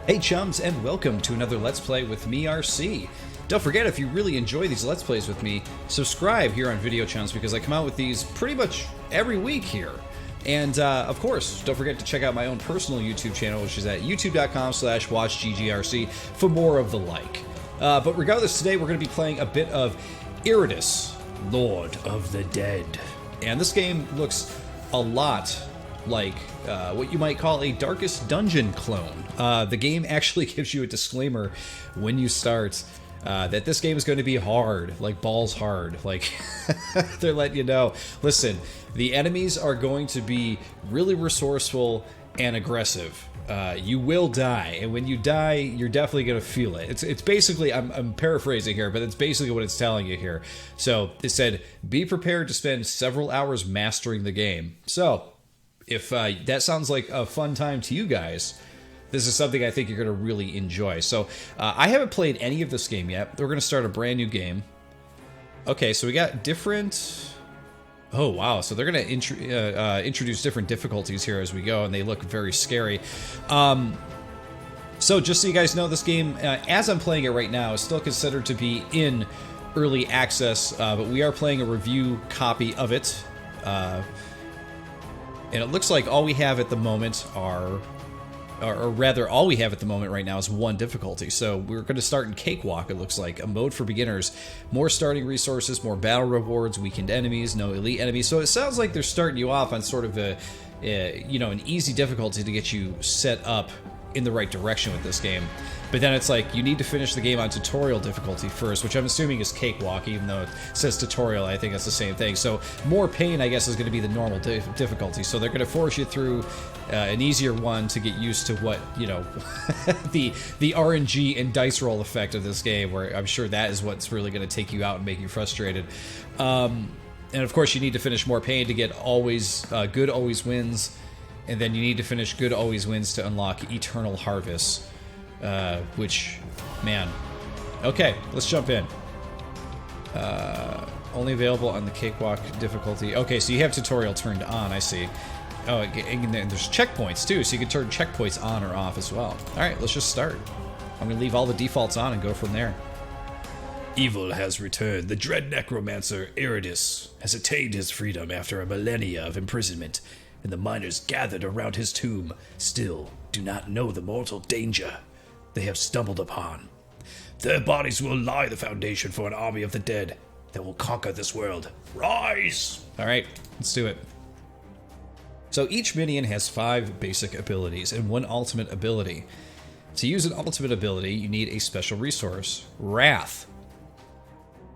Hey chums, and welcome to another Let's Play with me, RC. Don't forget, if you really enjoy these Let's Plays with me, subscribe here on Video Chums because I come out with these pretty much every week here. And, of course, don't forget to check out my own personal YouTube channel, which is at youtube.com/watchggrc for more of the like. But regardless, today we're going to be playing a bit of Iratus, Lord of the Dead. And this game looks a lot like what you might call a Darkest Dungeon clone. The game actually gives you a disclaimer when you start that this game is going to be hard, like balls hard. Like, they're letting you know, listen, the enemies are going to be really resourceful and aggressive. You will die, and when you die, you're definitely going to feel it. It's basically, I'm paraphrasing here, but it's basically what it's telling you here. So, it said, be prepared to spend several hours mastering the game. So, if that sounds like a fun time to you guys, this is something I think you're going to really enjoy. So, I haven't played any of this game yet. We're going to start a brand new game. Okay, so we got different... Oh, wow. So they're going to introduce different difficulties here as we go, and they look very scary. So just so you guys know, this game, as I'm playing it right now, is still considered to be in early access, but we are playing a review copy of it. And it looks like all we have at the moment are, or rather, all we have at the moment right now is one difficulty. So we're going to start in Cakewalk, it looks like. A mode for beginners. More starting resources, more battle rewards, weakened enemies, no elite enemies. So it sounds like they're starting you off on sort of an easy difficulty to get you set up in the right direction with this game. But then it's like, you need to finish the game on tutorial difficulty first, which I'm assuming is Cakewalk, even though it says tutorial. I think it's the same thing. So more pain, I guess, is going to be the normal difficulty. So they're going to force you through an easier one to get used to what, you know, the RNG and dice roll effect of this game, where I'm sure that is what's really going to take you out and make you frustrated. And of course, you need to finish more pain to get always good always wins. And then you need to finish good always wins to unlock Eternal Harvest. Which, man. Okay, let's jump in. Only available on the Cakewalk difficulty. Okay, so you have tutorial turned on, I see. Oh, and there's checkpoints too, so you can turn checkpoints on or off as well. Alright, let's just start. I'm gonna leave all the defaults on and go from there. Evil has returned. The dread necromancer Iratus has attained his freedom after a millennia of imprisonment, and the miners gathered around his tomb still do not know the mortal danger they have stumbled upon. Their bodies will lie the foundation for an army of the dead that will conquer this world. Rise! Alright, let's do it. So each minion has 5 basic abilities and 1 ultimate ability. To use an ultimate ability, you need a special resource, Wrath.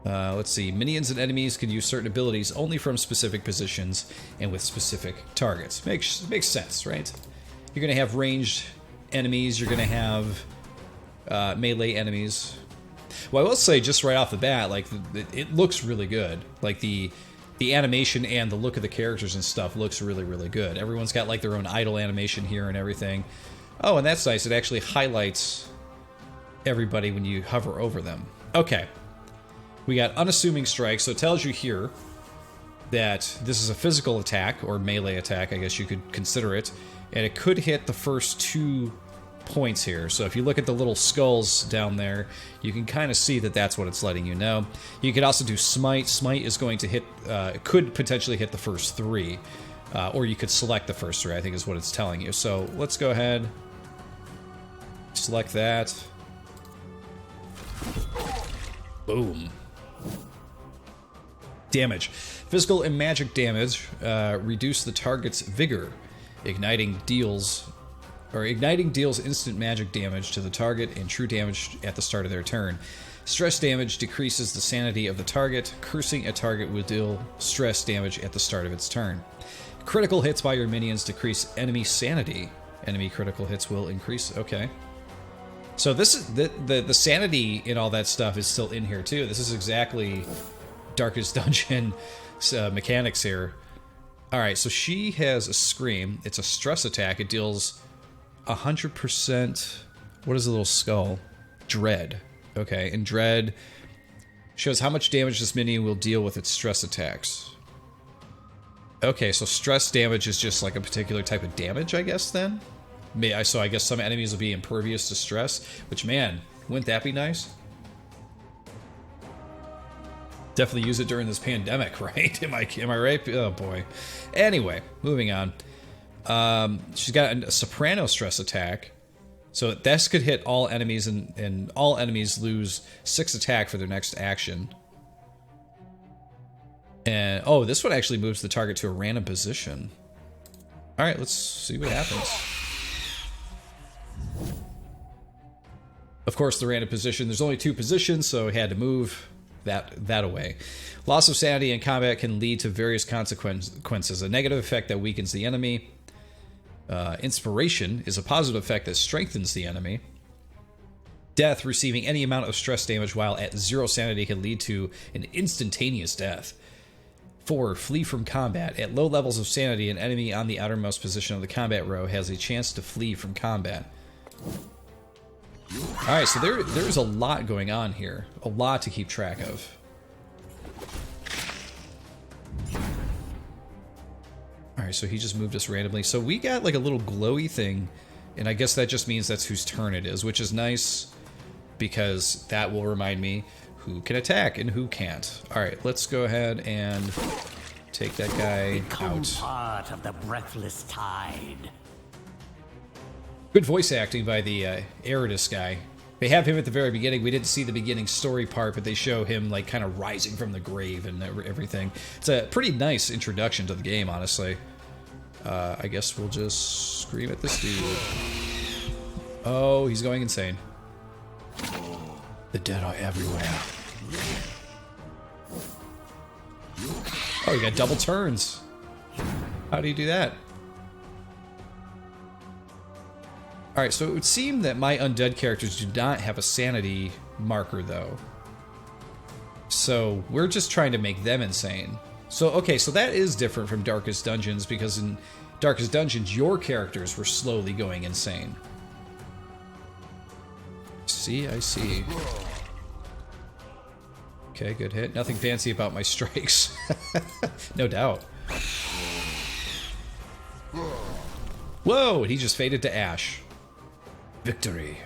Let's see, minions and enemies can use certain abilities only from specific positions and with specific targets. Makes sense, right? You're going to have ranged enemies, you're going to have melee enemies. Well, I will say, just right off the bat, like, it looks really good. Like, the animation and the look of the characters and stuff looks really, really good. Everyone's got, like, their own idle animation here and everything. Oh, and that's nice. It actually highlights everybody when you hover over them. Okay. We got Unassuming Strike, so it tells you here that this is a physical attack, or melee attack, I guess you could consider it, and it could hit the first 2 points here. So if you look at the little skulls down there, you can kind of see that that's what it's letting you know. You could also do Smite. Smite is going to hit, could potentially hit the first 3, or you could select the first 3, I think is what it's telling you. So let's go ahead, select that. Boom. Damage. Physical and magic damage reduce the target's vigor. Igniting deals instant magic damage to the target and true damage at the start of their turn. Stress damage decreases the sanity of the target. Cursing a target will deal stress damage at the start of its turn. Critical hits by your minions decrease enemy sanity. Enemy critical hits will increase. Okay. So this is the sanity and all that stuff is still in here too. This is exactly Darkest Dungeon mechanics here. Alright, so she has a Scream. It's a stress attack. It deals 100%... What is the little skull? Dread. Okay, and Dread shows how much damage this minion will deal with its stress attacks. Okay, so stress damage is just like a particular type of damage, I guess, then? So I guess some enemies will be impervious to stress, which, man, wouldn't that be nice? Definitely use it during this pandemic, right? Am I right? Oh boy. Anyway, moving on. She's got a Soprano stress attack. So this could hit all enemies, and all enemies lose 6 attack for their next action. And, oh, this one actually moves the target to a random position. Alright, let's see what happens. Of course, the random position, there's only 2 positions, so it had to move that away. Loss of sanity in combat can lead to various consequences. A negative effect that weakens the enemy. Inspiration is a positive effect that strengthens the enemy. Death, receiving any amount of stress damage while at 0 sanity, can lead to an instantaneous death. 4. Flee from combat. At low levels of sanity, an enemy on the outermost position of the combat row has a chance to flee from combat. Alright, so there's a lot going on here. A lot to keep track of. Alright, so he just moved us randomly. So we got like a little glowy thing, and I guess that just means that's whose turn it is, which is nice, because that will remind me who can attack and who can't. Alright, let's go ahead and take that guy out. Part of the breathless tide. Good voice acting by the Iratus guy. They have him at the very beginning. We didn't see the beginning story part, but they show him like kind of rising from the grave and everything. It's a pretty nice introduction to the game, honestly. I guess we'll just scream at this dude. Oh, he's going insane. The dead are everywhere. Oh, you got double turns. How do you do that? Alright, so it would seem that my undead characters do not have a sanity marker, though. So we're just trying to make them insane. So, okay, so that is different from Darkest Dungeons, because in Darkest Dungeons, your characters were slowly going insane. See, I see. Okay, good hit. Nothing fancy about my strikes. No doubt. Whoa, he just faded to ash. Victory.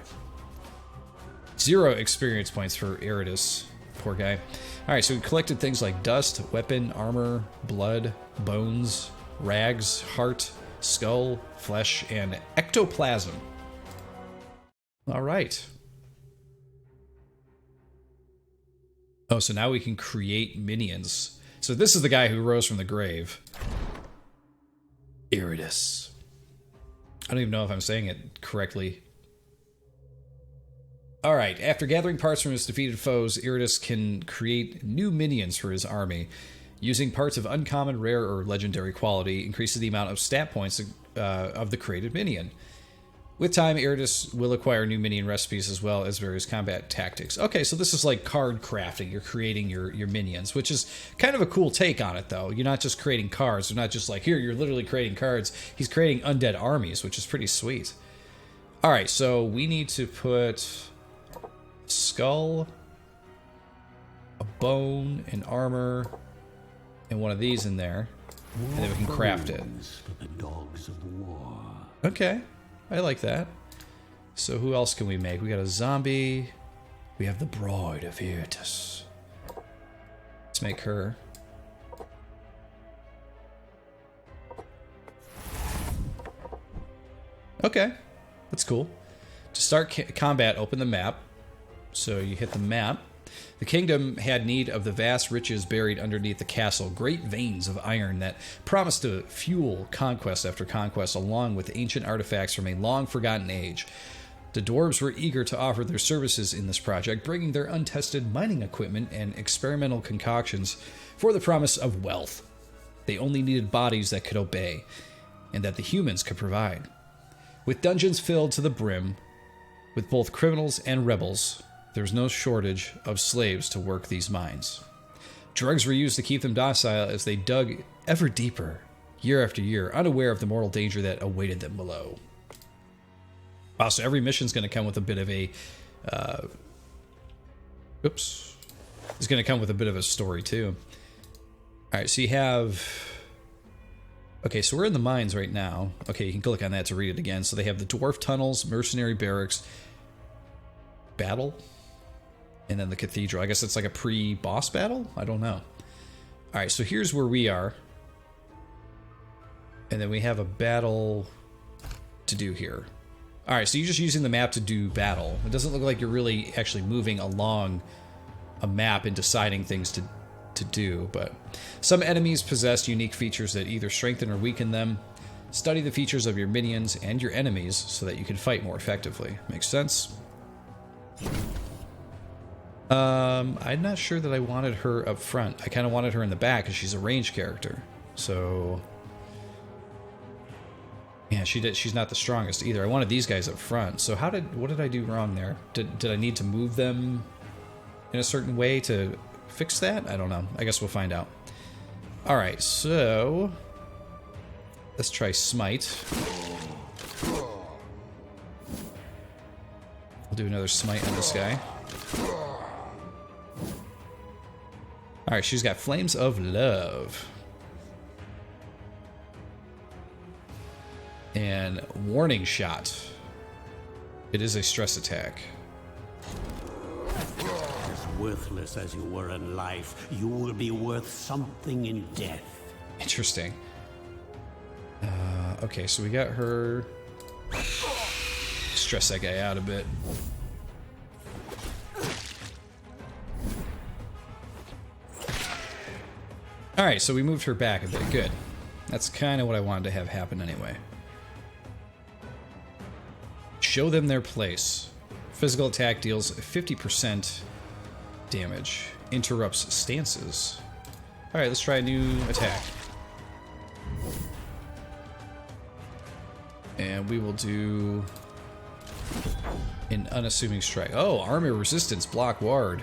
0 experience points for Iratus. Poor guy. Alright, so we collected things like dust, weapon, armor, blood, bones, rags, heart, skull, flesh, and ectoplasm. Alright. Oh, so now we can create minions. So this is the guy who rose from the grave. Iratus. I don't even know if I'm saying it correctly. Alright, after gathering parts from his defeated foes, Iratus can create new minions for his army. Using parts of uncommon, rare, or legendary quality increases the amount of stat points of the created minion. With time, Iratus will acquire new minion recipes as well as various combat tactics. Okay, so this is like card crafting. You're creating your minions, which is kind of a cool take on it, though. You're not just creating cards. They're not just like, here, you're literally creating cards. He's creating undead armies, which is pretty sweet. Alright, so we need to put a skull, a bone, an armor, and one of these in there. And then we can craft it. Okay. I like that. So who else can we make? We got a zombie. We have the Bride of Iratus. Let's make her. Okay. That's cool. To start combat, open the map. So you hit the map. The kingdom had need of the vast riches buried underneath the castle, great veins of iron that promised to fuel conquest after conquest, along with ancient artifacts from a long-forgotten age. The dwarves were eager to offer their services in this project, bringing their untested mining equipment and experimental concoctions for the promise of wealth. They only needed bodies that could obey, and that the humans could provide. With dungeons filled to the brim, with both criminals and rebels, there's no shortage of slaves to work these mines. Drugs were used to keep them docile as they dug ever deeper, year after year, unaware of the mortal danger that awaited them below. Wow, so every mission's going to come with a bit of a... It's going to come with a bit of a story, too. Alright, so you have... Okay, so we're in the mines right now. Okay, you can click on that to read it again. So they have the dwarf tunnels, mercenary barracks, battle, and then the cathedral. I guess it's like a pre-boss battle? I don't know. Alright, so here's where we are. And then we have a battle to do here. Alright, so you're just using the map to do battle. It doesn't look like you're really actually moving along a map and deciding things to do, but some enemies possess unique features that either strengthen or weaken them. Study the features of your minions and your enemies so that you can fight more effectively. Makes sense? I'm not sure that I wanted her up front. I kind of wanted her in the back because she's a ranged character. So yeah, she's not the strongest either. I wanted these guys up front. So what did I do wrong there? Did I need to move them in a certain way to fix that? I don't know. I guess we'll find out. Alright, so let's try Smite. We'll do another Smite on this guy. Alright, she's got Flames of Love. And Warning Shot. It is a stress attack. As worthless as you were in life, you will be worth something in death. Interesting. Okay, so we got her. Stress that guy out a bit. Alright, so we moved her back a bit. Good. That's kind of what I wanted to have happen anyway. Show them their place. Physical attack deals 50% damage. Interrupts stances. Alright, let's try a new attack. And we will do an Unassuming Strike. Oh, armor resistance, block, ward.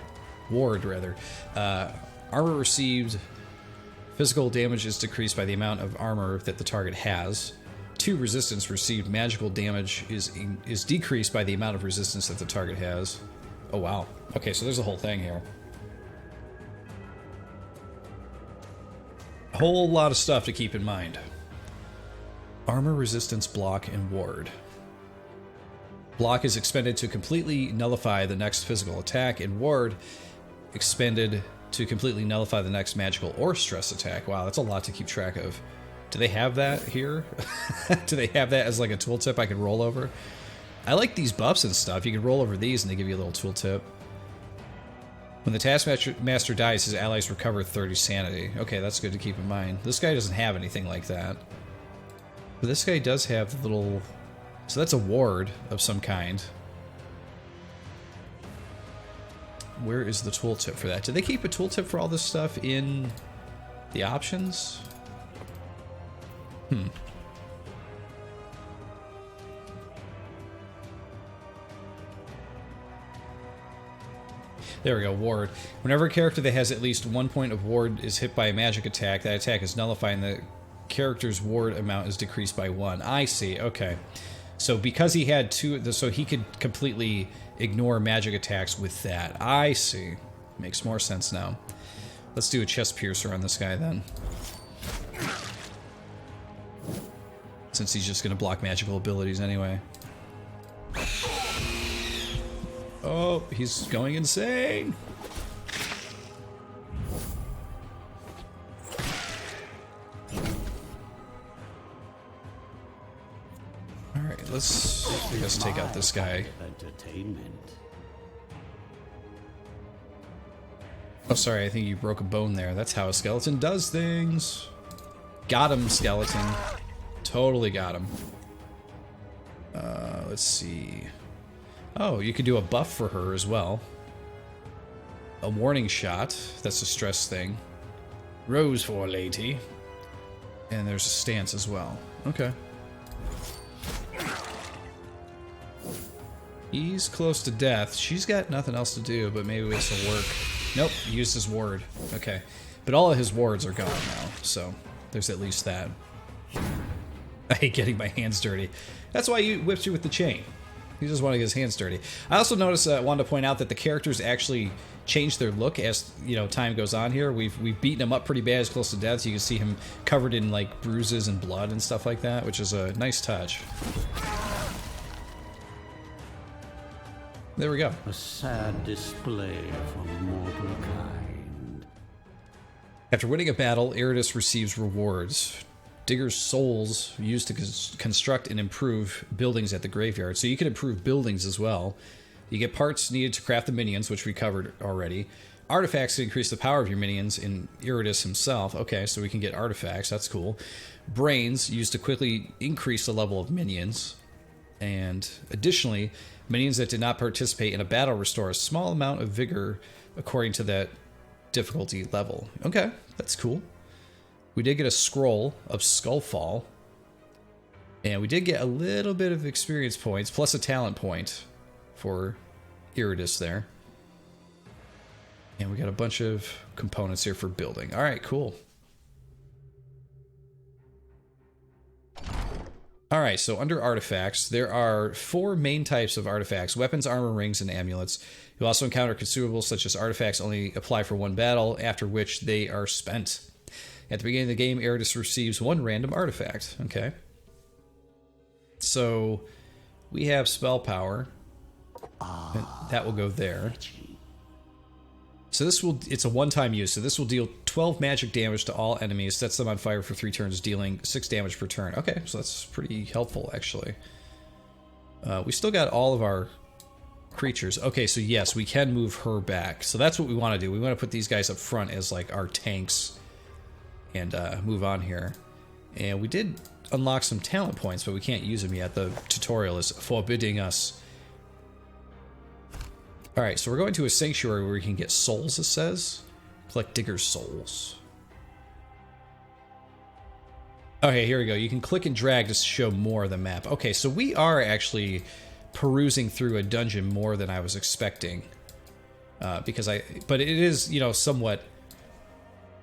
Ward, rather. Armor received. Physical damage is decreased by the amount of armor that the target has. 2 resistance received. Magical damage is decreased by the amount of resistance that the target has. Oh, wow. Okay, so there's a whole thing here. A whole lot of stuff to keep in mind. Armor, resistance, block, and ward. Block is expended to completely nullify the next physical attack, and ward expended to completely nullify the next magical or stress attack. Wow, that's a lot to keep track of. Do they have that here? Do they have that as like a tooltip I could roll over? I like these buffs and stuff. You can roll over these and they give you a little tooltip. When the Taskmaster dies, his allies recover 30 sanity. Okay, that's good to keep in mind. This guy doesn't have anything like that. But this guy does have the little... So that's a ward of some kind. Where is the tooltip for that? Did they keep a tooltip for all this stuff in the options? There we go, ward. Whenever a character that has at least 1 point of ward is hit by a magic attack, that attack is nullified and the character's ward amount is decreased by 1. I see, okay. So because he had 2, so he could completely ignore magic attacks with that. I see. Makes more sense now. Let's do a chest piercer on this guy then. Since he's just going to block magical abilities anyway. Oh, he's going insane! Alright, let's I guess take out this guy. Oh, sorry, I think you broke a bone there. That's how a skeleton does things. Got him, skeleton. Totally got him. Let's see. Oh, you could do a buff for her as well. A warning shot. That's a stress thing. Rose for lady. And there's a stance as well. Okay. He's close to death. She's got nothing else to do, but maybe this will work. Nope, he used his ward. Okay. But all of his wards are gone now, so there's at least that. I hate getting my hands dirty. That's why you whipped you with the chain. He just wanted to get his hands dirty. I also noticed, wanted to point out that the characters actually change their look as time goes on here. We've beaten him up pretty bad, as close to death. So you can see him covered in like bruises and blood and stuff like that, which is a nice touch. There we go. A sad display for mortal kind. After winning a battle, Iratus receives rewards. Diggers' souls used to construct and improve buildings at the graveyard. So you can improve buildings as well. You get parts needed to craft the minions, which we covered already. Artifacts to increase the power of your minions in Iratus himself. Okay, so we can get artifacts. That's cool. Brains used to quickly increase the level of minions. And additionally, minions that did not participate in a battle restore a small amount of vigor according to that difficulty level. Okay, that's cool. We did get a scroll of Skullfall. And we did get a little bit of experience points, plus a talent point for Iratus there. And we got a bunch of components here for building. All right, cool. All right, so under artifacts, there are 4 main types of artifacts: weapons, armor, rings, and amulets. You'll also encounter consumables such as artifacts only apply for one battle, after which they are spent. At the beginning of the game, Iratus receives 1 random artifact. Okay. So we have spell power. That will go there. So it's a one-time use. So this will deal 12 magic damage to all enemies, sets them on fire for 3 turns, dealing 6 damage per turn. Okay, so that's pretty helpful, actually. We still got all of our creatures. Okay, so yes, we can move her back. So that's what we want to do. We want to put these guys up front as like our tanks and move on here. And we did unlock some talent points, but we can't use them yet. The tutorial is forbidding us. Alright, so we're going to a sanctuary where we can get souls, it says. Collect Digger's souls. Okay, here we go. You can click and drag to show more of the map. Okay, so we are actually perusing through a dungeon more than I was expecting. But it is, somewhat...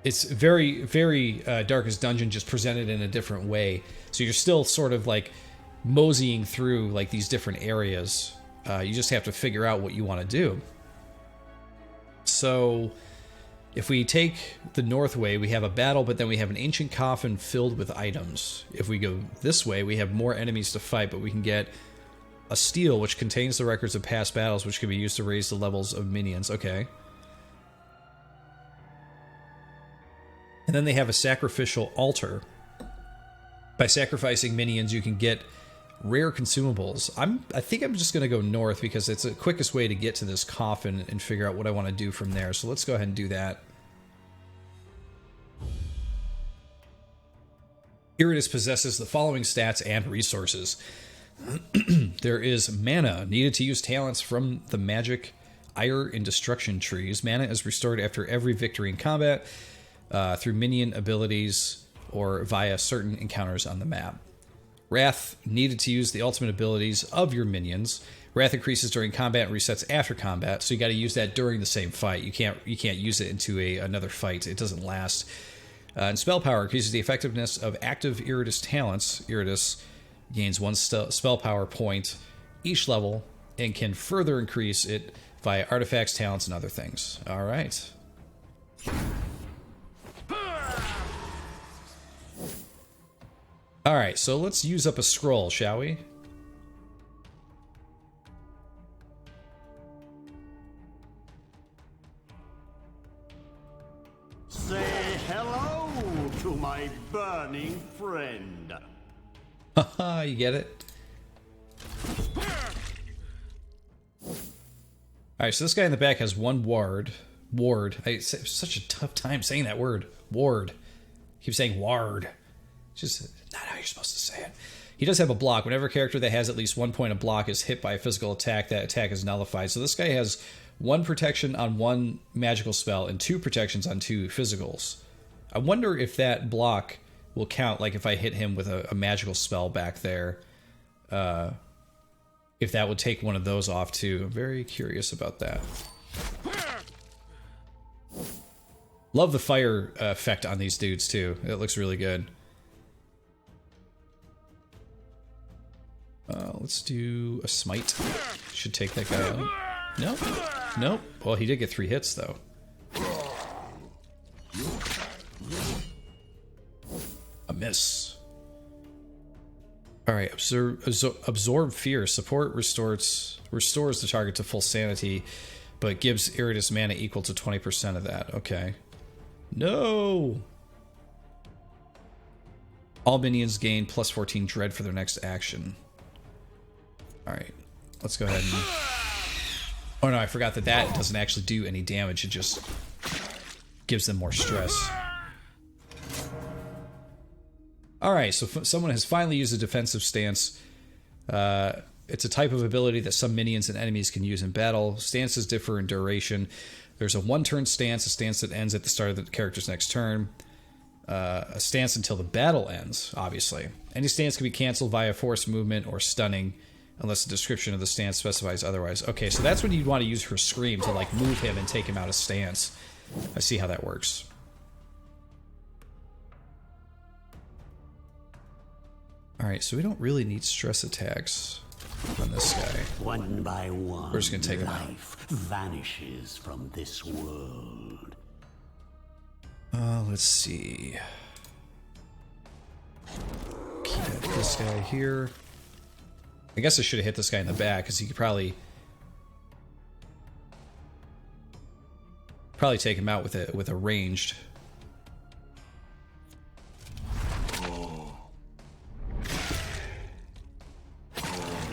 It's very, very Darkest Dungeon, just presented in a different way. So you're still sort of like moseying through like these different areas. You just have to figure out what you want to do. So if we take the north way, we have a battle, but then we have an ancient coffin filled with items. If we go this way, we have more enemies to fight, but we can get a stele, which contains the records of past battles, which can be used to raise the levels of minions. Okay. And then they have a sacrificial altar. By sacrificing minions, you can get rare consumables. I think I'm just going to go north because it's the quickest way to get to this coffin and figure out what I want to do from there. So let's go ahead and do that. Iratus possesses the following stats and resources. There is mana, needed to use talents from the magic ire and destruction trees. Mana is restored after every victory in combat, through minion abilities or via certain encounters on the map. Wrath, needed to use the ultimate abilities of your minions. Wrath increases during combat and resets after combat, so you got to use that during the same fight. You can't use it into another fight. It doesn't last. And spell power increases the effectiveness of active Iratus talents. Iratus gains 1 spell power point each level and can further increase it via artifacts, talents, and other things. All right. Alright, so let's use up a scroll, shall we? Say hello to my burning friend. Haha, you get it? Alright, so this guy in the back has 1 ward. It's such a tough time saying that word. Ward. I keep saying ward. It's just not how you're supposed to say it. He does have a block. Whenever a character that has at least 1 point of block is hit by a physical attack, that attack is nullified. So this guy has 1 protection on 1 magical spell and 2 protections on 2 physicals. I wonder if that block will count, like if I hit him with a magical spell back there, if that would take one of those off too. I'm very curious about that. Love the fire effect on these dudes too. It looks really good. Let's do a smite. Should take that guy out. Nope. Nope. Well, he did get 3 hits, though. A miss. Alright, absorb fear. Support restores the target to full sanity, but gives Iratus mana equal to 20% of that. Okay. No! All minions gain plus 14 dread for their next action. Alright, let's go ahead and... Oh no, I forgot that doesn't actually do any damage, it just gives them more stress. Alright, so someone has finally used a defensive stance. It's a type of ability that some minions and enemies can use in battle. Stances differ in duration. There's a 1-turn stance, a stance that ends at the start of the character's next turn. A stance until the battle ends, obviously. Any stance can be cancelled via forced movement or stunning, unless the description of the stance specifies otherwise. Okay, so that's when you'd want to use her Scream to, like, move him and take him out of stance. I see how that works. Alright, so we don't really need stress attacks on this guy. One by one, we're just gonna take him out. life vanishes from this world. Let's see. Keep this guy here. I guess I should have hit this guy in the back, because he could probably take him out with a ranged.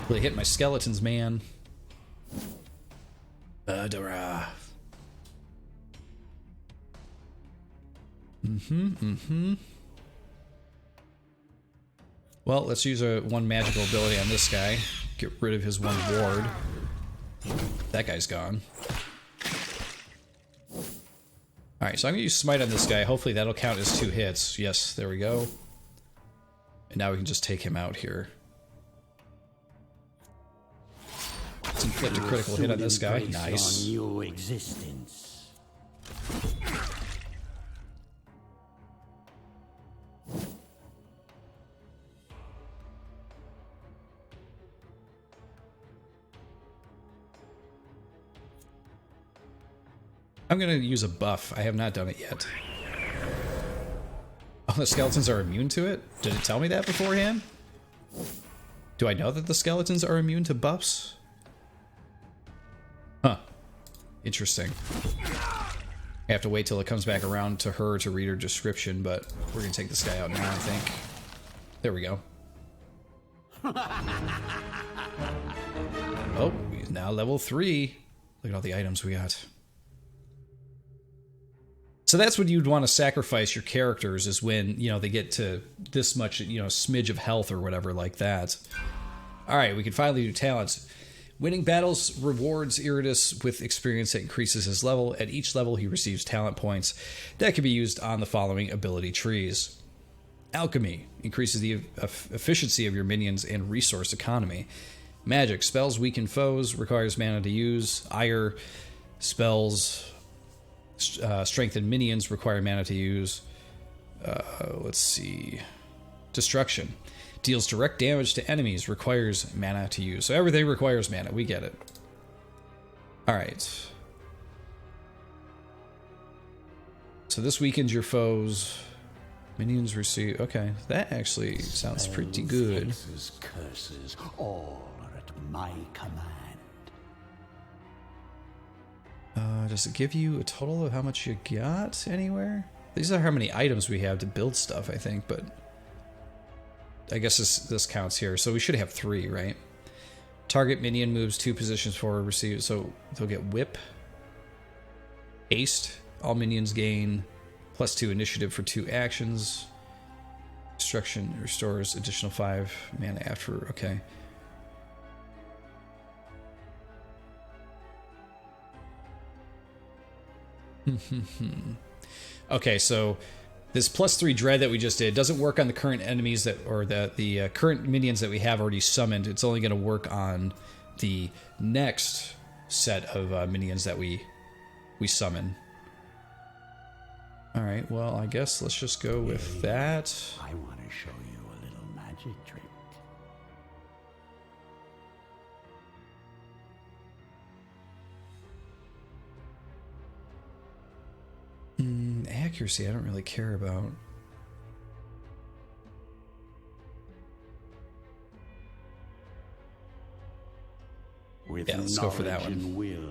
Really hit my skeletons, man. Adara. Well, let's use one magical ability on this guy. Get rid of his 1 ward. That guy's gone. Alright, so I'm going to use Smite on this guy. Hopefully that'll count as 2 hits. Yes, there we go. And now we can just take him out here. Let's inflict a critical hit on this guy. Nice. New existence. I'm going to use a buff. I have not done it yet. Oh, the skeletons are immune to it? Did it tell me that beforehand? Do I know that the skeletons are immune to buffs? Huh. Interesting. I have to wait till it comes back around to her to read her description, but we're going to take this guy out now, I think. There we go. Oh, he's now level 3. Look at all the items we got. So that's when you'd want to sacrifice your characters, is when, you know, they get to this much, you know, smidge of health or whatever like that. Alright, we can finally do talents. Winning battles rewards Iratus with experience that increases his level. At each level, he receives talent points that can be used on the following ability trees. Alchemy increases the efficiency of your minions and resource economy. Magic, spells weaken foes, requires mana to use. Ire, spells strengthen minions, require mana to use. Let's see. Destruction. Deals direct damage to enemies, requires mana to use. So everything requires mana, we get it. Alright. So this weakens your foes. Minions receive... Okay, that actually sounds pretty good. Curses, all are at my command. Does it give you a total of how much you got anywhere? These are how many items we have to build stuff, I think, but... I guess this counts here. So we should have 3, right? Target minion moves 2 positions forward, receive... So they'll get whip. Haste. All minions gain +2 initiative for 2 actions. Destruction restores additional 5 mana after... Okay. Okay, so this +3 dread that we just did doesn't work on the current enemies that, or the current minions that we have already summoned. It's only going to work on the next set of minions that we summon. All right, well, I guess let's just go with that. I want to show you a little magic trick. accuracy I don't really care about. With yeah, let's go for that one. And will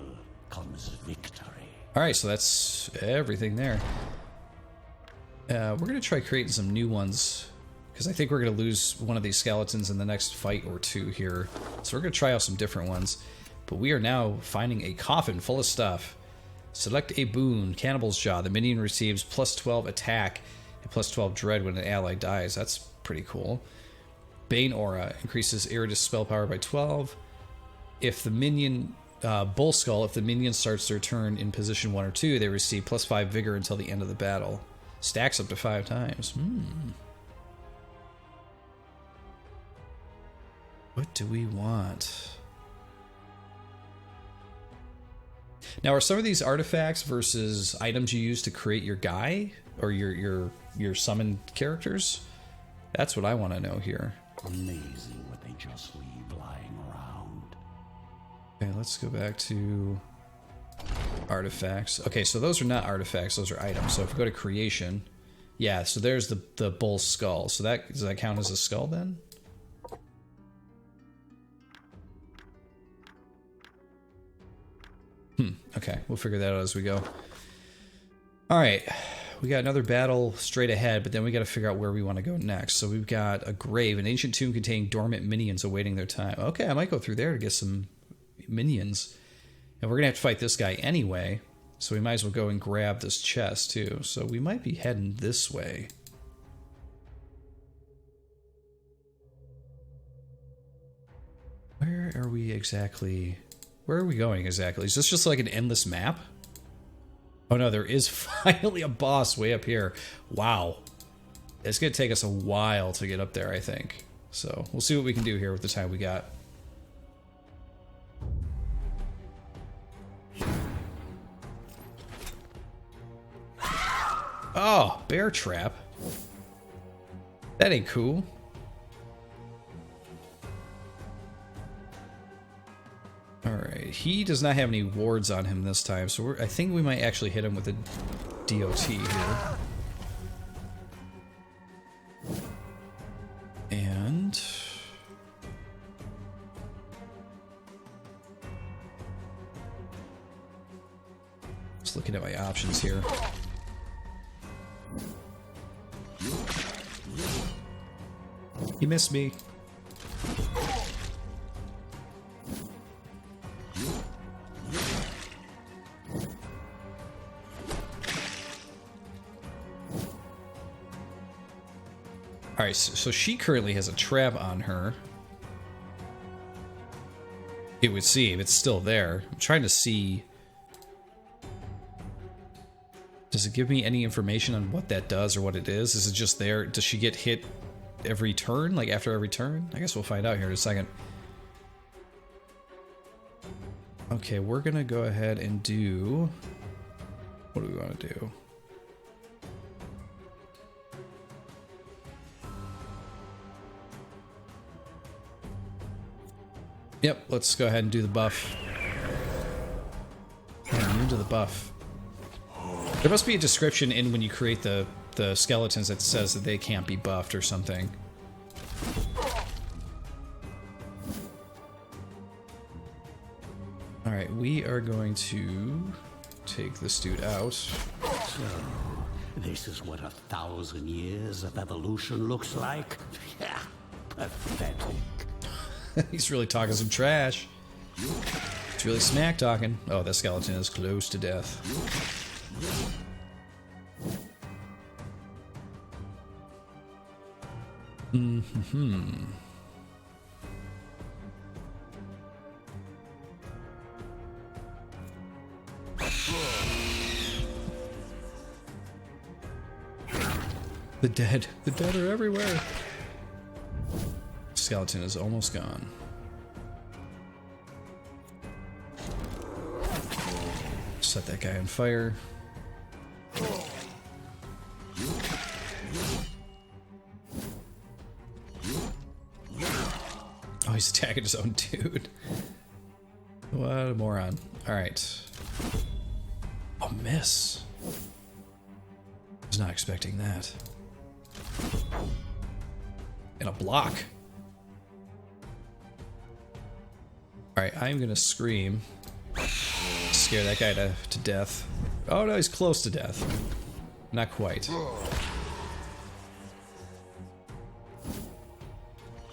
comes victory. Alright, so that's everything there. We're going to try creating some new ones, because I think we're going to lose one of these skeletons in the next fight or two here. So we're going to try out some different ones. But we are now finding a coffin full of stuff. Select a boon, Cannibal's Jaw. The minion receives plus 12 attack and plus 12 dread when an ally dies. That's pretty cool. Bane Aura increases Iratus spell power by 12. If the minion... Bull Skull, if the minion starts their turn in position 1 or 2, they receive plus 5 vigor until the end of the battle. Stacks up to 5 times. What do we want? Now, are some of these artifacts versus items you use to create your guy or your summoned characters? That's what I want to know here. Amazing what they just leave lying around. Okay, let's go back to artifacts. Okay, so those are not artifacts; those are items. So if we go to creation, yeah. So there's the bull skull. So that does that count as a skull then? Okay, we'll figure that out as we go. All right, we got another battle straight ahead, but then we got to figure out where we want to go next. So we've got a grave, an ancient tomb containing dormant minions awaiting their time. Okay, I might go through there to get some minions. And we're going to have to fight this guy anyway, so we might as well go and grab this chest too. So we might be heading this way. Where are we exactly... Where are we going exactly? Is this just like an endless map? Oh no, there is finally a boss way up here. Wow. It's going to take us a while to get up there, I think. So we'll see what we can do here with the time we got. Oh, bear trap. That ain't cool. Alright, he does not have any wards on him this time, so I think we might actually hit him with a DOT here. And... just looking at my options here. He missed me. Alright, so she currently has a trap on her. It would seem. It's still there. I'm trying to see... Does it give me any information on what that does or what it is? Is it just there? Does she get hit every turn? Like after every turn? I guess we'll find out here in a second. Okay, we're gonna go ahead and do... What do we want to do? Yep, let's go ahead and do the buff. I'm immune to the buff. There must be a description in when you create the skeletons that says that they can't be buffed or something. Alright, we are going to take this dude out. So, this is what 1,000 years of evolution looks like? Yeah, pathetic. He's really talking some trash. It's really smack talking. Oh, that skeleton is close to death. The dead. The dead are everywhere. Skeleton is almost gone. Set that guy on fire. Oh, he's attacking his own dude. What a moron. Alright. Oh, miss. Was not expecting that. And a block. Alright, I'm gonna scream. Scare that guy to death. Oh no, he's close to death. Not quite.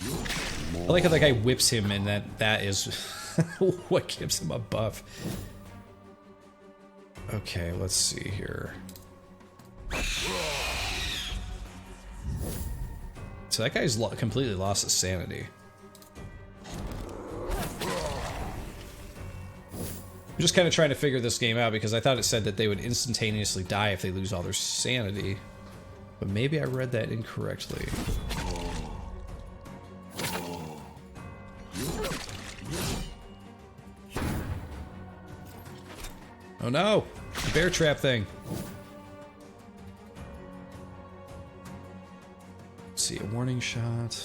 I like how that guy whips him and that is what gives him a buff. Okay, let's see here. So that guy's completely lost his sanity. I'm just kind of trying to figure this game out because I thought it said that they would instantaneously die if they lose all their sanity. But maybe I read that incorrectly. Oh no! The bear trap thing! Let's see, a warning shot.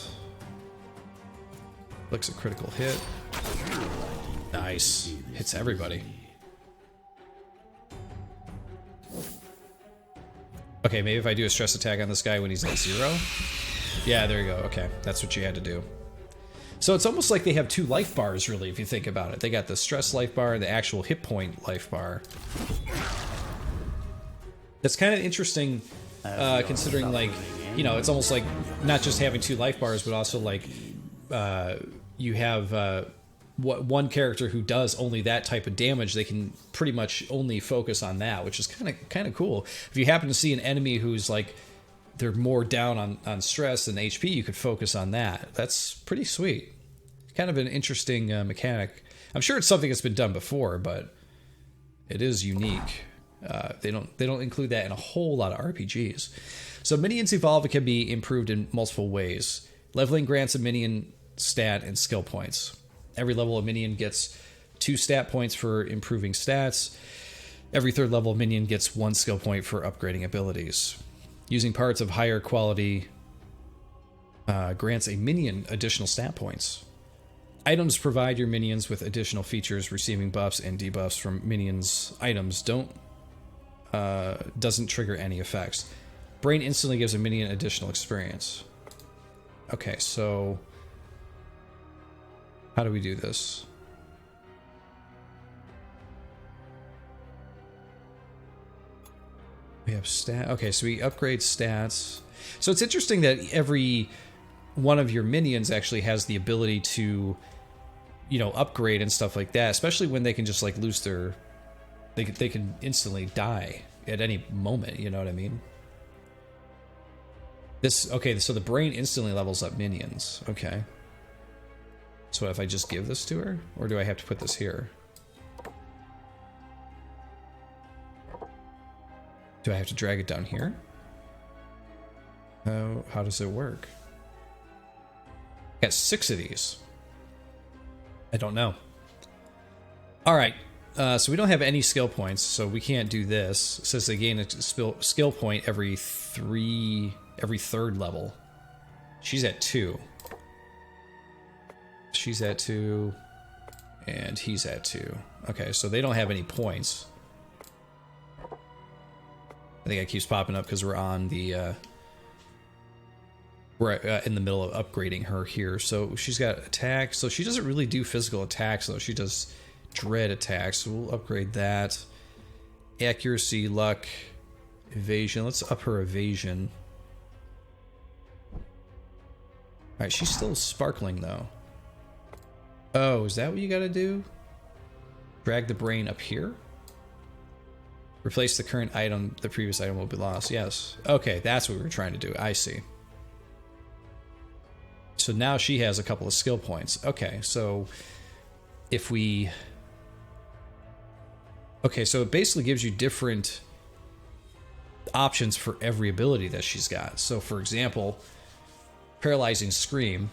Looks a critical hit. Nice. Hits everybody. Okay, maybe if I do a stress attack on this guy when he's at 0? Yeah, there you go. Okay, that's what you had to do. So it's almost like they have 2 life bars, really, if you think about it. They got the stress life bar and the actual hit point life bar. That's kind of interesting, considering, like, you know, it's almost like not just having 2 life bars, but also, like, you have one character who does only that type of damage. They can pretty much only focus on that, which is kind of cool. If you happen to see an enemy who's, like, they're more down on stress than HP, you could focus on that. That's pretty sweet. Kind of an interesting mechanic. I'm sure it's something that's been done before, but it is unique. They don't include that in a whole lot of RPGs. So minions evolve and can be improved in multiple ways. Leveling grants a minion stat and skill points. Every level of minion gets 2 stat points for improving stats. Every 3rd level minion gets 1 skill point for upgrading abilities. Using parts of higher quality grants a minion additional stat points. Items provide your minions with additional features. Receiving buffs and debuffs from minions' items doesn't trigger any effects. Brain instantly gives a minion additional experience. Okay, so how do we do this? We have stat. Okay, so we upgrade stats. So it's interesting that every one of your minions actually has the ability to, you know, upgrade and stuff like that, especially when they can just, like, lose their... They can instantly die at any moment, you know what I mean? Okay, so the brain instantly levels up minions. Okay. So if I just give this to her? Or do I have to put this here? Do I have to drag it down here? How does it work? I got 6 of these. I don't know. Alright, so we don't have any skill points, so we can't do this. It says they gain a skill point every 3rd level. She's at 2. She's at 2. And he's at 2. Okay, so they don't have any points. I think it keeps popping up because we're on the... we're in the middle of upgrading her here. So she's got attack. So she doesn't really do physical attacks, though. She does dread attacks. So we'll upgrade that. Accuracy, luck, evasion. Let's up her evasion. Alright, she's still sparkling, though. Oh, is that what you gotta do? Drag the brain up here? Replace the current item. The previous item will be lost. Yes. Okay, that's what we were trying to do. I see. So now she has a couple of skill points. Okay, so if we... Okay, so it basically gives you different options for every ability that she's got. So for example, Paralyzing Scream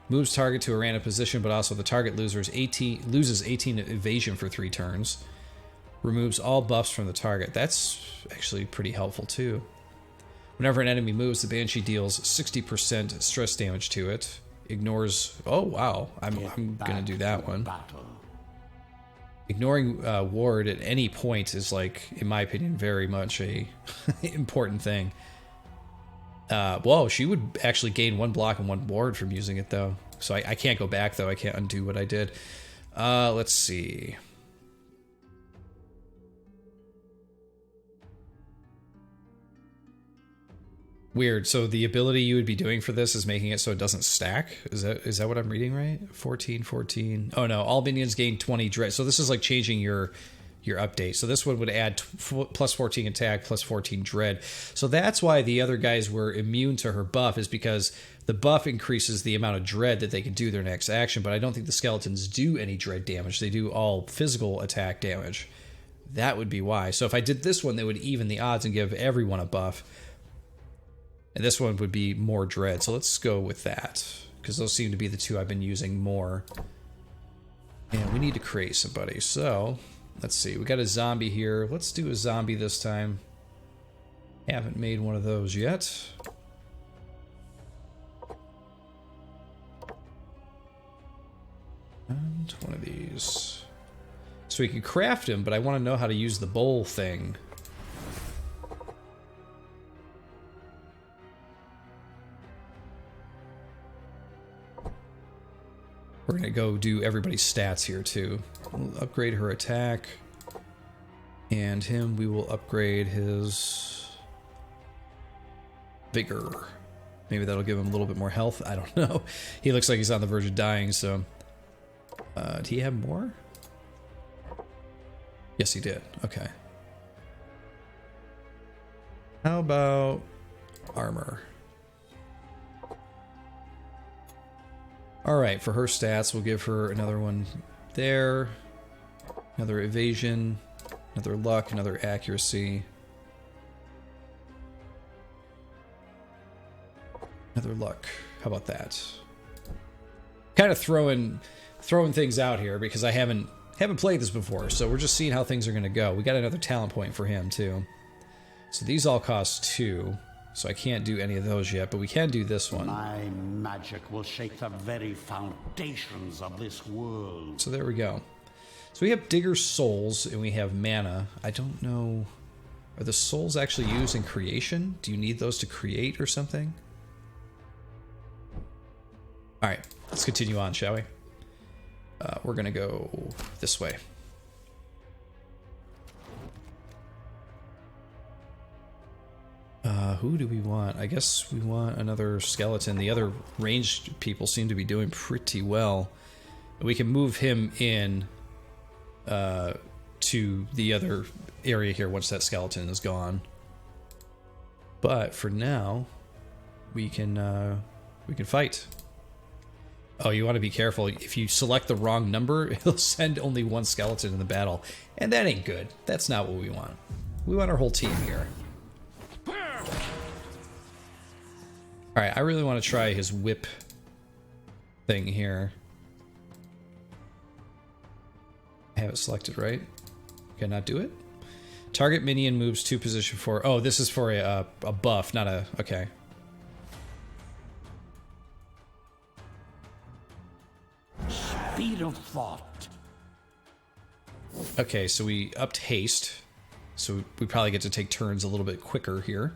moves target to a random position, but also the target loses 18 evasion for 3 turns. Removes all buffs from the target. That's actually pretty helpful too. Whenever an enemy moves, the Banshee deals 60% stress damage to it. Ignores... Oh, wow. I'm gonna do that one. Ignoring ward at any point is, like, in my opinion, very much a important thing. Whoa, she would actually gain 1 block and 1 ward from using it, though. So I can't go back, though. I can't undo what I did. Let's see. Weird. So the ability you would be doing for this is making it so it doesn't stack? Is that what I'm reading right? 14, 14. Oh no, all minions gain 20 dread. So this is like changing your update. So this one would add plus 14 attack, plus 14 dread. So that's why the other guys were immune to her buff, is because the buff increases the amount of dread that they can do their next action, but I don't think the skeletons do any dread damage. They do all physical attack damage. That would be why. So if I did this one, they would even the odds and give everyone a buff. And this one would be more dread. So let's go with that, because those seem to be the two I've been using more. And we need to create somebody. So let's see. We got a zombie here. Let's do a zombie this time. Haven't made one of those yet. And one of these. So we can craft him, but I want to know how to use the bowl thing. We're going to go do everybody's stats here, too. We'll upgrade her attack. And him, we will upgrade his vigor. Maybe that'll give him a little bit more health. I don't know. He looks like he's on the verge of dying, so... did he have more? Yes, he did. Okay. How about armor? Alright, for her stats, we'll give her another one there. Another evasion. Another luck. Another accuracy. Another luck. How about that? Kind of throwing things out here because I haven't played this before, so we're just seeing how things are going to go. We got another talent point for him, too. So these all cost 2. So I can't do any of those yet, but we can do this one. My magic will shake the very foundations of this world. So there we go. So we have Digger's Souls, and we have Mana. I don't know... Are the souls actually used in creation? Do you need those to create or something? Alright, let's continue on, shall we? We're gonna go this way. Who do we want? I guess we want another skeleton. The other ranged people seem to be doing pretty well. We can move him in to the other area here once that skeleton is gone. But for now, we can fight. Oh, you want to be careful. If you select the wrong number, it'll send only one skeleton in the battle. And that ain't good. That's not what we want. We want our whole team here. Alright, I really want to try his whip thing here. I have it selected, right? Can I not do it? Target minion moves to position 4. Oh, this is for a buff, not a... Okay. Speed of thought. Okay, so we upped haste. So we probably get to take turns a little bit quicker here.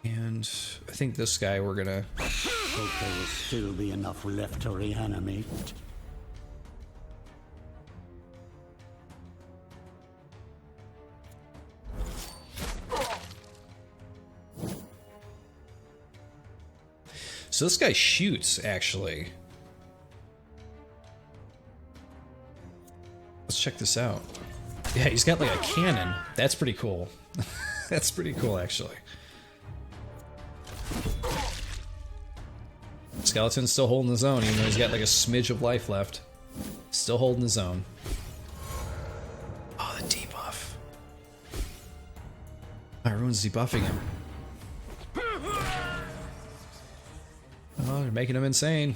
And I think this guy we're gonna... Hope there will still be enough left to reanimate. So this guy shoots, actually. Let's check this out. Yeah, he's got like a cannon. That's pretty cool. That's pretty cool, actually. Skeleton's still holding his own, even though he's got like a smidge of life left. Still holding his own. Oh, the debuff. Everyone's debuffing him. Oh, they're making him insane.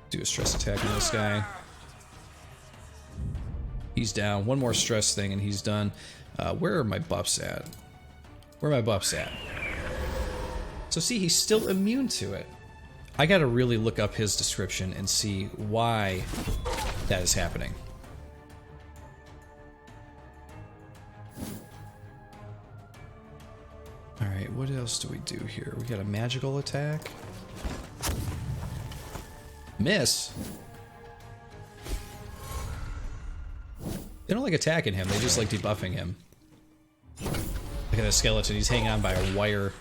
Do a stress attack on this guy. He's down. One more stress thing and he's done. Where are my buffs at? Where are my buffs at? So see, he's still immune to it. I gotta really look up his description and see why that is happening. Alright, what else do we do here? We got a magical attack. Miss? They don't like attacking him, they just like debuffing him. Look at the skeleton, he's hanging on by a wire.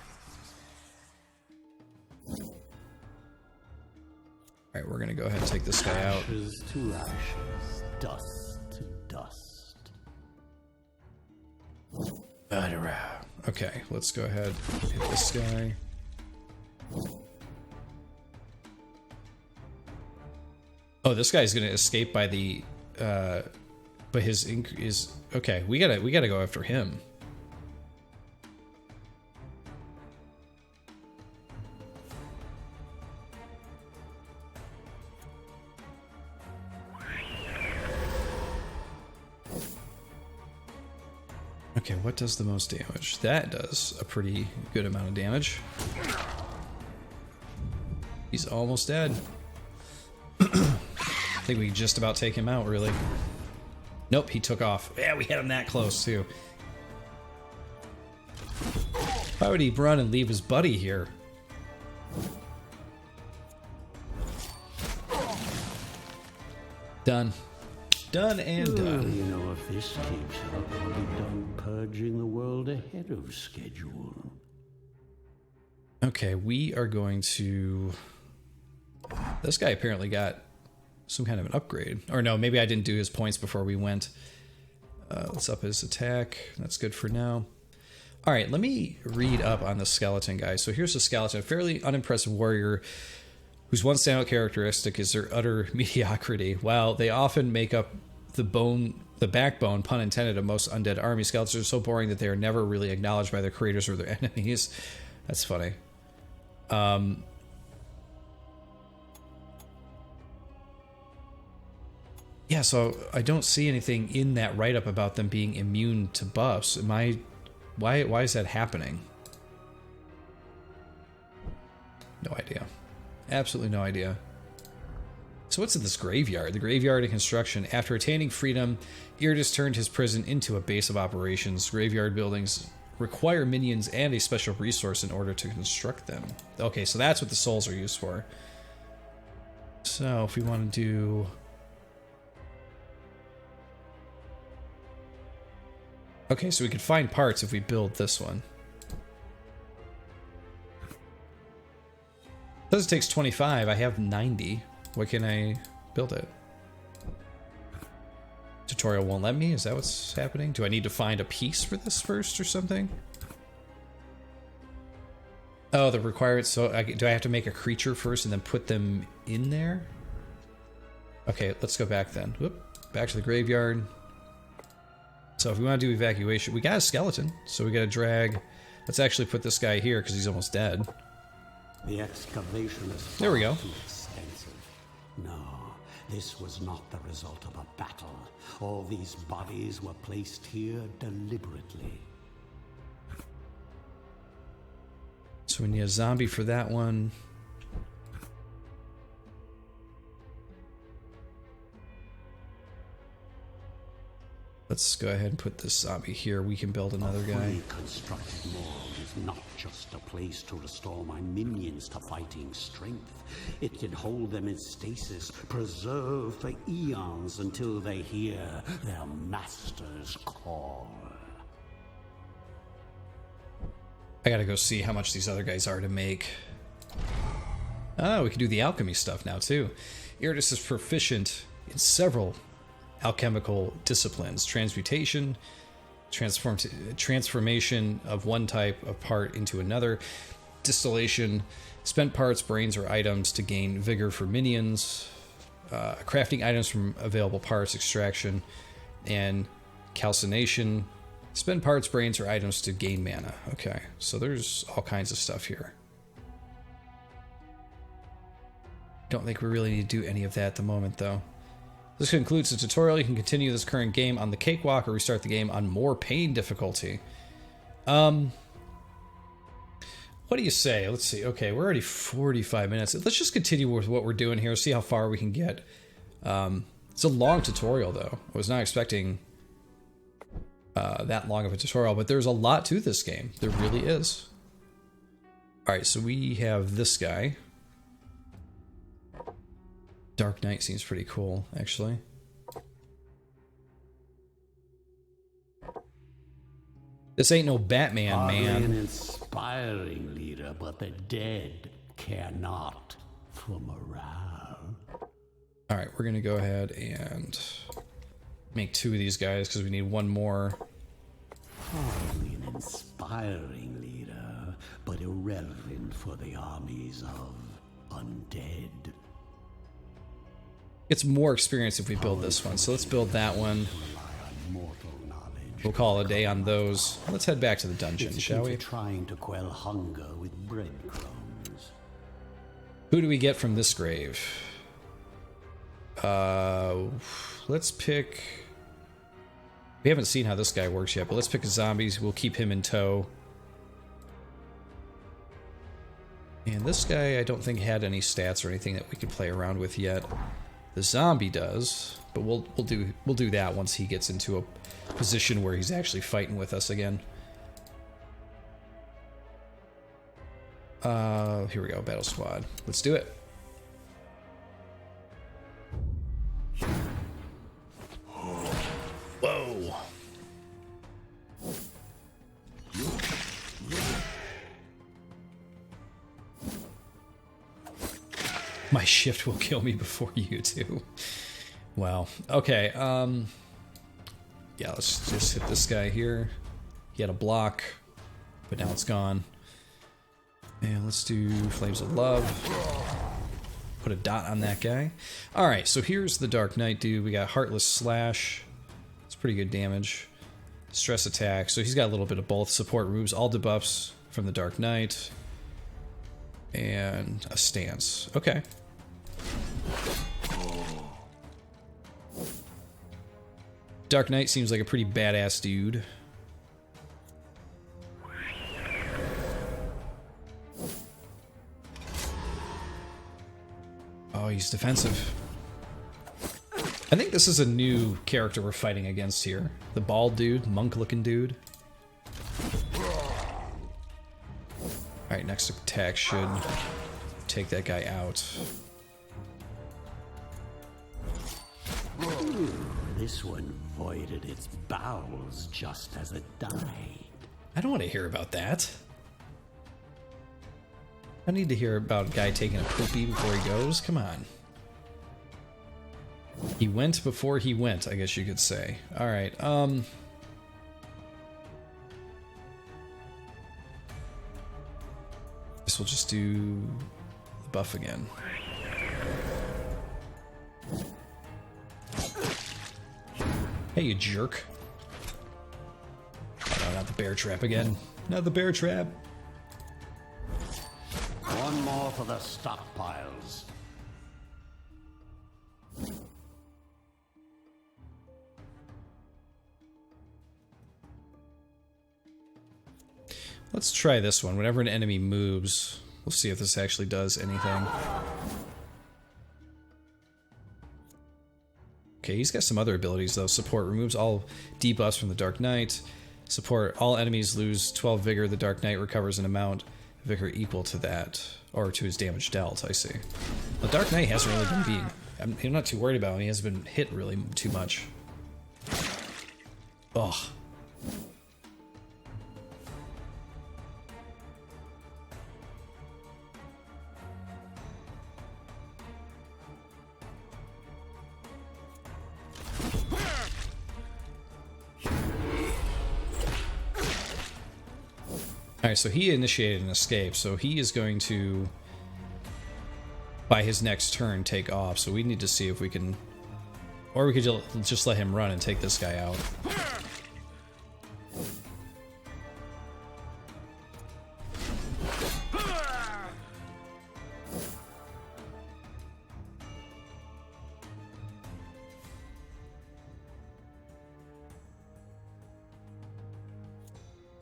Alright, we're gonna go ahead and take this guy out. Ashes to ashes, dust to dust. Okay, let's go ahead and hit this guy. Oh, this guy's gonna escape by the but his okay, we gotta go after him. Okay, what does the most damage? That does a pretty good amount of damage. He's almost dead. I think we can just about take him out, really. Nope, he took off. Yeah, we had him that close, too. Why would he run and leave his buddy here? Done. Done and done. You know, if this keeps up, I'll be done purging the world ahead of schedule. Okay, we are going to... This guy apparently got some kind of an upgrade. Or no, maybe I didn't do his points before we went. Let's up his attack. That's good for now. Alright, let me read up on the skeleton guy. So here's the skeleton. A fairly unimpressive warrior whose one standout characteristic is their utter mediocrity. While they often make up the backbone, pun intended, of most undead army, skeletons are so boring that they are never really acknowledged by their creators or their enemies. That's funny. Yeah, so I don't see anything in that write-up about them being immune to buffs. Why is that happening? No idea. Absolutely no idea. So what's in this graveyard? The graveyard in construction. After attaining freedom, Iratus turned his prison into a base of operations. Graveyard buildings require minions and a special resource in order to construct them. Okay, so that's what the souls are used for. So if we want to do... Okay, so we could find parts if we build this one. Says it takes 25. I have 90. Why can't I build it? Tutorial won't let me? Is that what's happening? Do I need to find a piece for this first or something? Oh, the requirements. So do I have to make a creature first and then put them in there? Okay, let's go back then. Whoop, back to the graveyard. So if we want to do evacuation, we got a skeleton. So we got to drag. Let's actually put this guy here because he's almost dead. The excavation is there we go. Too extensive. No, this was not the result of a battle. All these bodies were placed here deliberately. So we need a zombie for that one. Let's go ahead and put this zombie here. We can build another guy. A fully constructed morgue is not just a place to restore my minions to fighting strength. It can hold them in stasis, preserve for eons until they hear their master's call. I gotta go see how much these other guys are to make. Oh, we can do the alchemy stuff now too. Iratus is proficient in several alchemical disciplines: transmutation, transformation of one type of part into another, distillation, spent parts, brains, or items to gain vigor for minions, crafting items from available parts, extraction, and calcination, spend parts, brains, or items to gain mana. Okay, so there's all kinds of stuff here. Don't think we really need to do any of that at the moment, though. This concludes the tutorial. You can continue this current game on the cakewalk or restart the game on more pain difficulty. What do you say? Let's see. Okay, we're already 45 minutes. Let's just continue with what we're doing here, see how far we can get. It's a long tutorial, though. I was not expecting that long of a tutorial, but there's a lot to this game. There really is. Alright, so we have this guy. Dark Knight seems pretty cool, actually. This ain't no Batman, man. An inspiring leader, but the dead care not for morale. Alright, we're gonna go ahead and make 2 of these guys because we need 1 more. Hardly an inspiring leader, but irrelevant for the armies of undead. It's more experience if we build this one, so let's build that one. We'll call it a day on those. Let's head back to the dungeon, shall we? Trying to quell hunger with breadcrumbs. Who do we get from this grave? Let's pick... We haven't seen how this guy works yet, but let's pick zombies. We'll keep him in tow. And this guy, I don't think had any stats or anything that we could play around with yet. The zombie does, but we'll do that once he gets into a position where he's actually fighting with us again. Here we go, battle squad. Let's do it. Whoa. My shift will kill me before you do. Wow. Okay, yeah, let's just hit this guy here. He had a block, but now it's gone. And let's do Flames of Love. Put a dot on that guy. Alright, so here's the Dark Knight dude. We got Heartless Slash. It's pretty good damage. Stress Attack. So he's got a little bit of both. Support removes all debuffs from the Dark Knight. And a stance. Okay. Dark Knight seems like a pretty badass dude. Oh, he's defensive. I think this is a new character we're fighting against here. The bald dude, monk-looking dude. Alright, next attack should take that guy out. This one voided its bowels just as it died. I don't want to hear about that. I need to hear about a guy taking a poopy before he goes. Come on. He went before he went, I guess you could say. Alright, Guess we'll just do the buff again. Hey, you jerk. Oh, no, not the bear trap again. Not the bear trap. One more for the stockpiles. Let's try this one. Whenever an enemy moves, we'll see if this actually does anything. Okay, he's got some other abilities though. Support removes all debuffs from the Dark Knight. Support, all enemies lose 12 vigor. The Dark Knight recovers an amount of vigor equal to that, or to his damage dealt, I see. The Dark Knight hasn't really been being... I'm not too worried about him. He hasn't been hit really too much. Ugh. Alright, so he initiated an escape, so he is going to, by his next turn, take off. So we need to see if we can... Or we could just let him run and take this guy out.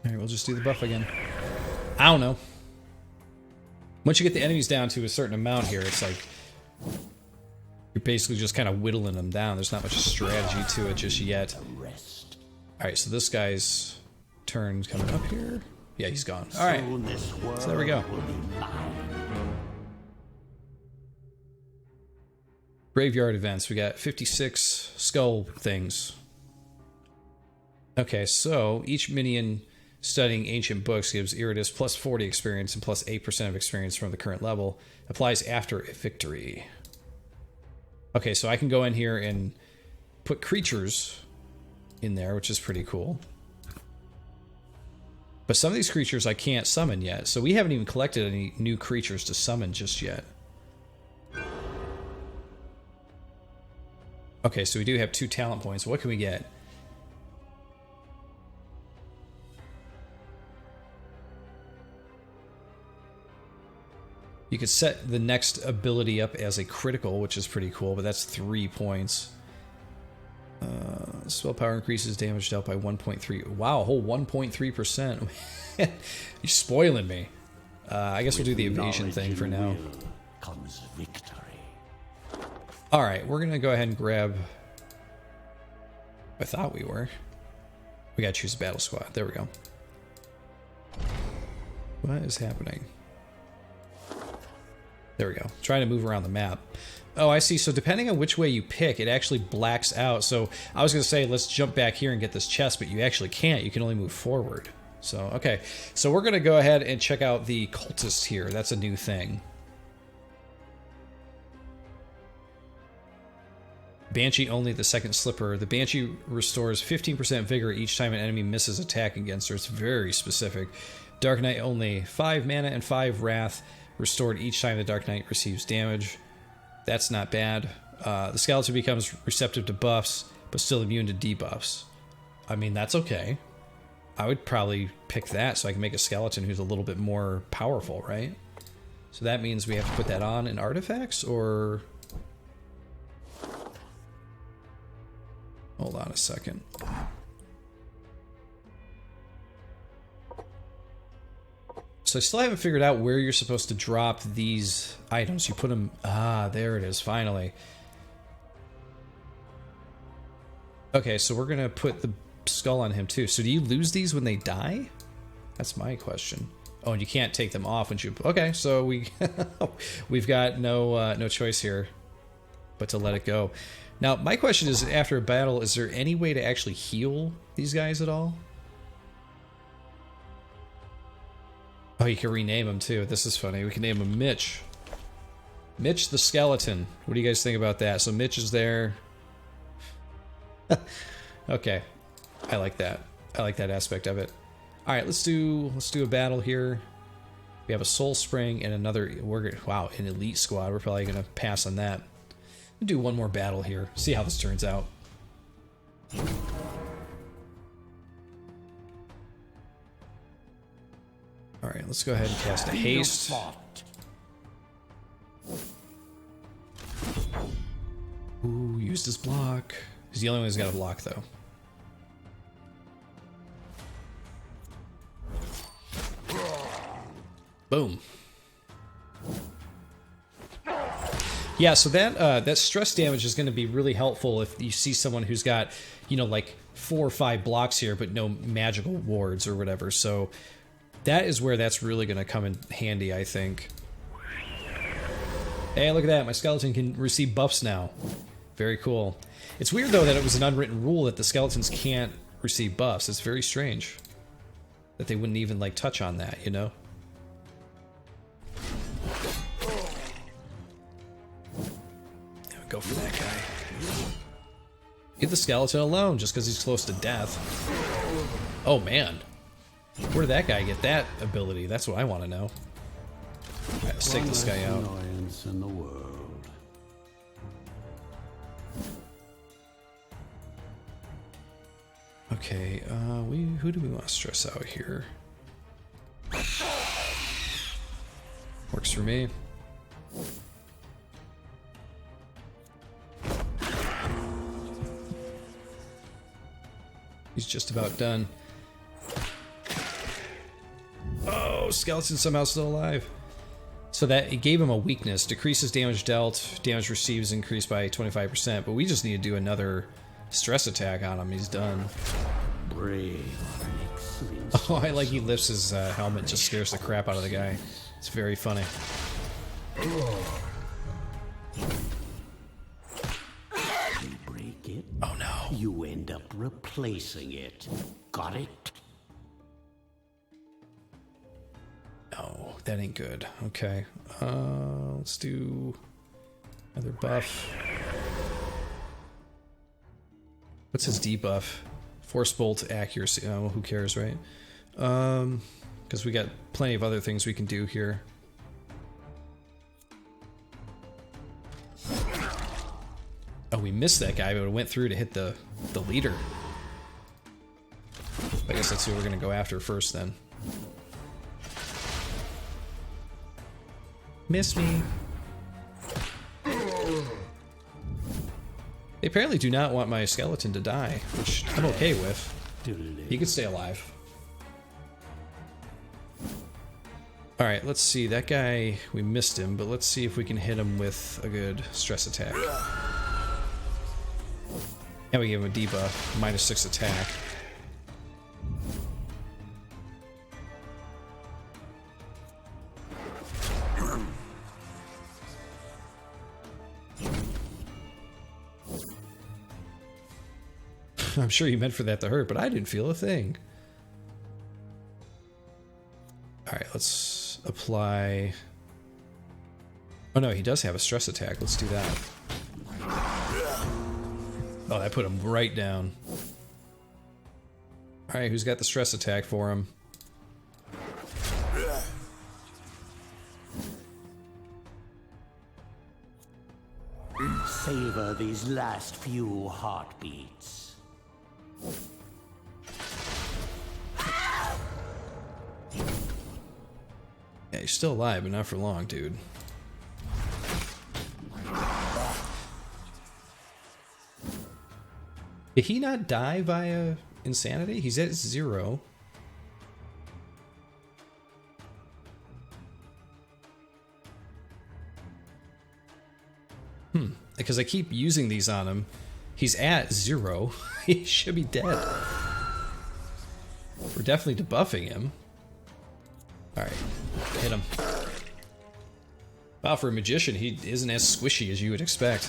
Alright, we'll just do the buff again. I don't know. Once you get the enemies down to a certain amount here, it's like... basically just kind of whittling them down. There's not much strategy to it just yet. Alright, so this guy's turn coming up here. Yeah, he's gone. Alright, so there we go. Graveyard events. We got 56 skull things. Okay, so each minion studying ancient books gives Iratus plus 40 experience and plus 8% of experience from the current level. Applies after a victory. Okay, so I can go in here and put creatures in there, which is pretty cool. But some of these creatures I can't summon yet, so we haven't even collected any new creatures to summon just yet. Okay, so we do have 2 talent points. What can we get? You could set the next ability up as a critical, which is pretty cool, but that's 3 points. Spell power increases damage dealt by 1.3. Wow, a whole 1.3%. You're spoiling me. I guess we'll do the evasion thing for now. Comes victory. Alright, we're going to go ahead and grab... I thought we were. We got to choose a battle squad. There we go. What is happening? There we go. Trying to move around the map. Oh, I see. So depending on which way you pick, it actually blacks out. So I was going to say, let's jump back here and get this chest, but you actually can't. You can only move forward. So, okay. So we're going to go ahead and check out the Cultists here. That's a new thing. Banshee only the second slipper. The Banshee restores 15% vigor each time an enemy misses attack against her. It's very specific. Dark Knight only. 5 mana and 5 wrath restored each time the Dark Knight receives damage. That's not bad. The skeleton becomes receptive to buffs, but still immune to debuffs. I mean, that's okay. I would probably pick that so I can make a skeleton who's a little bit more powerful, right? So that means we have to put that on in artifacts, or... Hold on a second. So I still haven't figured out where you're supposed to drop these items. You put them... Ah, there it is, finally. Okay, so we're going to put the skull on him too. So do you lose these when they die? That's my question. Oh, and you can't take them off when you... Okay, so we've got no choice here but to let it go. Now, my question is, after a battle, is there any way to actually heal these guys at all? Oh, you can rename him too. This is funny. We can name him Mitch. Mitch the Skeleton. What do you guys think about that? So Mitch is there. Okay. I like that. I like that aspect of it. Alright, let's do a battle here. We have a Soul Spring and another... Wow, an Elite Squad. We're probably going to pass on that. We'll do one more battle here. See how this turns out. Alright, let's go ahead and cast a haste. Ooh, used his block. He's the only one who's got a block, though. Boom. Yeah, so that stress damage is going to be really helpful if you see someone who's got, you know, like 4 or 5 blocks here, but no magical wards or whatever. So that is where that's really going to come in handy, I think. Hey, look at that. My skeleton can receive buffs now. Very cool. It's weird, though, that it was an unwritten rule that the skeletons can't receive buffs. It's very strange that they wouldn't even, like, touch on that, you know? Go for that guy. Leave the skeleton alone just because he's close to death. Oh, man. Where did that guy get that ability? That's what I want to know. Alright, let's take this guy out. In the world. Okay, who do we want to stress out here? Works for me. He's just about done. Oh, skeleton's somehow still alive. So that it gave him a weakness. Decreases damage dealt, damage received is increased by 25%, but we just need to do another stress attack on him. He's done. Brave, Oh, I like he lifts his helmet, just scares the crap out of the guy. It's very funny. You break it. Oh no. You end up replacing it. Got it? No, that ain't good. Okay. Let's do another buff. What's his debuff? Force bolt accuracy. Oh, who cares, right? Because we got plenty of other things we can do here. Oh, we missed that guy, but it went through to hit the leader. I guess that's who we're gonna go after first then. Miss me. They apparently do not want my skeleton to die, which I'm okay with. He could stay alive. Alright, let's see. That guy, we missed him, but let's see if we can hit him with a good stress attack. And we give him a debuff, -6 attack. I'm sure you meant for that to hurt, but I didn't feel a thing. Alright, let's apply... Oh no, he does have a stress attack. Let's do that. Oh, that put him right down. Alright, who's got the stress attack for him? Savor these last few heartbeats. Yeah, he's still alive, but not for long, dude. Did he not die via insanity? He's at 0. Because I keep using these on him. He's at 0. He should be dead. We're definitely debuffing him. Alright, hit him. Wow, for a magician, he isn't as squishy as you would expect.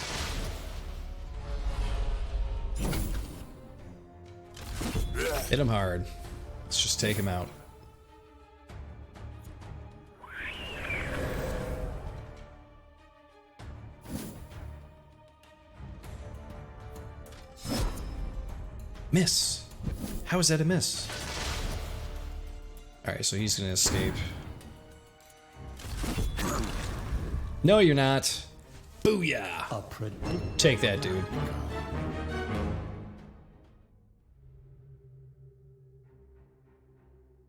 Hit him hard. Let's just take him out. Miss. How is that a miss? Alright, so he's gonna escape. No, you're not. Booyah! Take that, dude.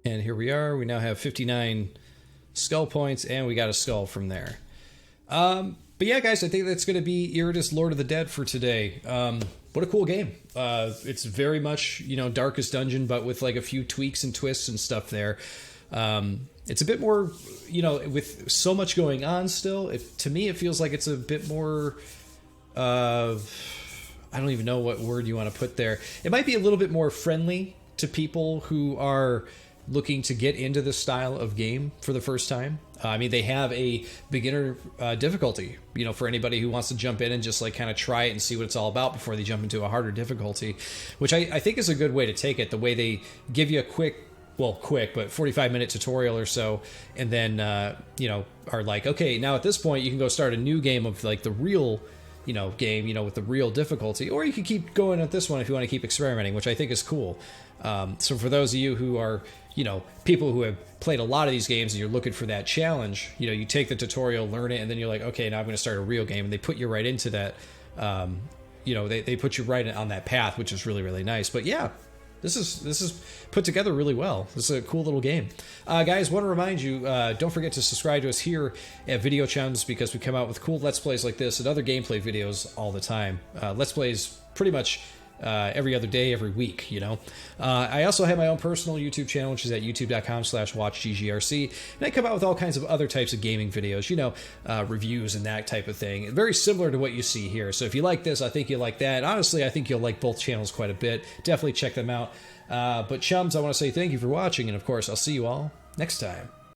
And here we are. We now have 59 skull points, and we got a skull from there. But yeah, guys, I think that's going to be Iratus, Lord of the Dead for today. What a cool game. It's very much, you know, Darkest Dungeon, but with like a few tweaks and twists and stuff there. It's a bit more, you know, with so much going on still, to me it feels like it's a bit more, I don't even know what word you want to put there. It might be a little bit more friendly to people who are looking to get into this style of game for the first time. I mean, they have a beginner difficulty, you know, for anybody who wants to jump in and just like kind of try it and see what it's all about before they jump into a harder difficulty, which I think is a good way to take it. The way they give you a quick, but 45-minute tutorial or so, and then, you know, are like, okay, now at this point you can go start a new game of like the real, you know, game, you know, with the real difficulty, or you can keep going at this one if you want to keep experimenting, which I think is cool. So for those of you who are, you know, people who have played a lot of these games and you're looking for that challenge, you know, you take the tutorial, learn it, and then you're like, okay, now I'm going to start a real game, and they put you right into that, you know, they put you right on that path, which is really, really nice. But yeah, this is put together really well. This is a cool little game. Guys, want to remind you, don't forget to subscribe to us here at Video Chums, because we come out with cool Let's Plays like this and other gameplay videos all the time. Let's Plays pretty much every other day, every week, you know. I also have my own personal YouTube channel, which is at youtube.com/watchggrc, and I come out with all kinds of other types of gaming videos, you know, reviews and that type of thing. Very similar to what you see here. So if you like this, I think you'll like that. Honestly, I think you'll like both channels quite a bit. Definitely check them out. But chums, I want to say thank you for watching, and of course, I'll see you all next time.